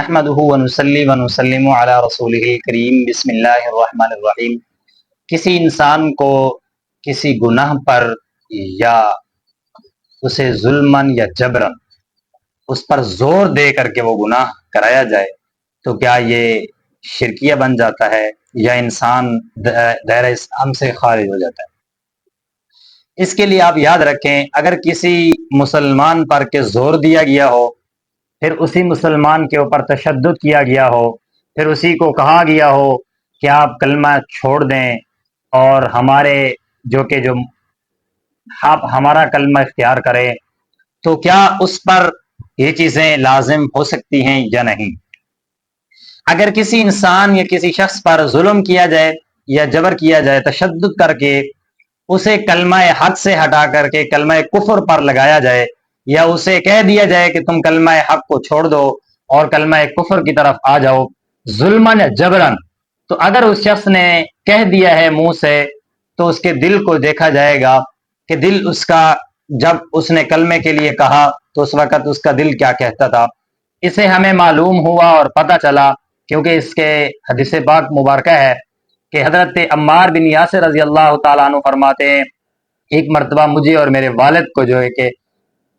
نحمده ونصلی ونسلم علی رسولہ الکریم بسم اللہ الرحمن الرحیم۔ کسی انسان کو کسی گناہ پر یا اسے ظلمن یا جبرن اس پر زور دے کر کے وہ گناہ کرایا جائے تو کیا یہ شرکیہ بن جاتا ہے یا انسان دائرہ اسلام سے خارج ہو جاتا ہے؟ اس کے لیے آپ یاد رکھیں، اگر کسی مسلمان پر کے زور دیا گیا ہو، پھر اسی مسلمان کے اوپر تشدد کیا گیا ہو، پھر اسی کو کہا گیا ہو کہ آپ کلمہ چھوڑ دیں اور آپ ہمارا کلمہ اختیار کریں، تو کیا اس پر یہ چیزیں لازم ہو سکتی ہیں یا نہیں؟ اگر کسی انسان یا کسی شخص پر ظلم کیا جائے یا جبر کیا جائے، تشدد کر کے اسے کلمہ حق سے ہٹا کر کے کلمہ کفر پر لگایا جائے، یا اسے کہہ دیا جائے کہ تم کلمہ حق کو چھوڑ دو اور کلمہ کفر کی طرف آ جاؤ، ظلمن جبرن، تو اگر اس شخص نے کہہ دیا ہے منہ سے، تو اس کے دل کو دیکھا جائے گا کہ دل اس کا جب اس نے کلمے کے لیے کہا تو اس وقت اس کا دل کیا کہتا تھا۔ اسے ہمیں معلوم ہوا اور پتہ چلا کیونکہ اس کے حدیث پاک مبارکہ ہے کہ حضرت عمار بن یاسر رضی اللہ تعالیٰ عنہ فرماتے ہیں، ایک مرتبہ مجھے اور میرے والد کو جو ہے کہ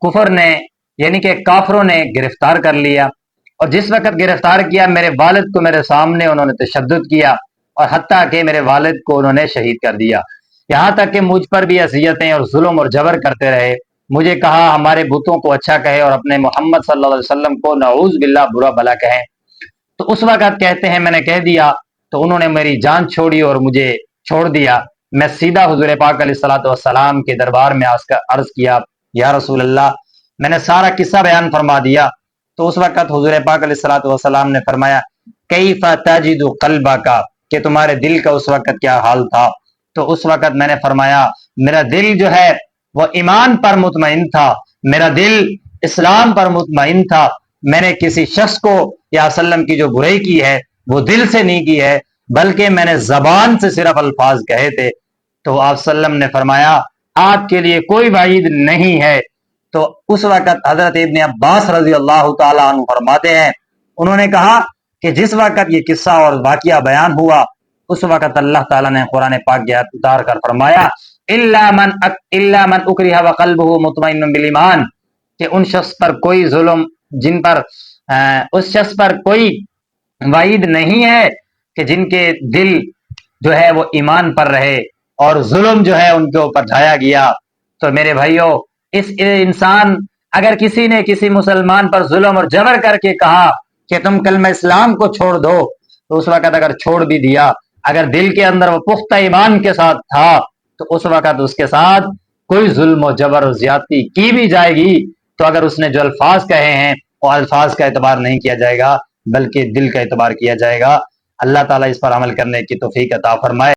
کفر نے یعنی کہ کافروں نے گرفتار کر لیا، اور جس وقت گرفتار کیا میرے والد کو میرے سامنے انہوں نے تشدد کیا، اور حتیٰ کہ میرے والد کو انہوں نے شہید کر دیا، یہاں تک کہ مجھ پر بھی اذیتیں اور ظلم اور جبر کرتے رہے۔ مجھے کہا ہمارے بتوں کو اچھا کہے اور اپنے محمد صلی اللہ علیہ وسلم کو نعوذ باللہ برا بھلا کہیں۔ تو اس وقت کہتے ہیں میں نے کہہ دیا تو انہوں نے میری جان چھوڑی اور مجھے چھوڑ دیا۔ میں سیدھا حضور پاک علیہ الصلوۃ والسلام کے دربار میں عرض کیا، یا رسول اللہ، میں نے سارا قصہ بیان فرما دیا۔ تو اس وقت حضور پاک علیہ الصلوۃ والسلام نے فرمایا، کیف تجد قلبک، کہ تمہارے دل کا اس وقت کیا حال تھا؟ تو اس وقت میں نے فرمایا میرا دل جو ہے وہ ایمان پر مطمئن تھا، میرا دل اسلام پر مطمئن تھا، میں نے کسی شخص کو یا وسلم کی جو برائی کی ہے وہ دل سے نہیں کی ہے، بلکہ میں نے زبان سے صرف الفاظ کہے تھے۔ تو آپ وسلم نے فرمایا آپ کے لیے کوئی وعید نہیں ہے۔ تو اس وقت حضرت ابن عباس رضی اللہ تعالیٰ عنہ فرماتے ہیں، انہوں نے کہا کہ جس وقت یہ قصہ اور واقعہ بیان ہوا اس وقت اللہ تعالیٰ نے قرآن پاک کی آیت اتار کر فرمایا الا من اکرہ وقلبہ مطمئن بالایمان، کہ ان شخص پر کوئی ظلم جن پر اس شخص پر کوئی وعید نہیں ہے کہ جن کے دل جو ہے وہ ایمان پر رہے اور ظلم جو ہے ان کے اوپر ڈھایا گیا۔ تو میرے بھائیوں، اس انسان اگر کسی نے کسی مسلمان پر ظلم اور جبر کر کے کہا کہ تم کلمہ اسلام کو چھوڑ دو، تو اس وقت اگر چھوڑ بھی دیا، اگر دل کے اندر وہ پختہ ایمان کے ساتھ تھا، تو اس وقت اس کے ساتھ کوئی ظلم و جبر و زیادتی کی بھی جائے گی تو اگر اس نے جو الفاظ کہے ہیں وہ الفاظ کا اعتبار نہیں کیا جائے گا بلکہ دل کا اعتبار کیا جائے گا۔ اللہ تعالیٰ اس پر عمل کرنے کی توفیق عطا فرمائے۔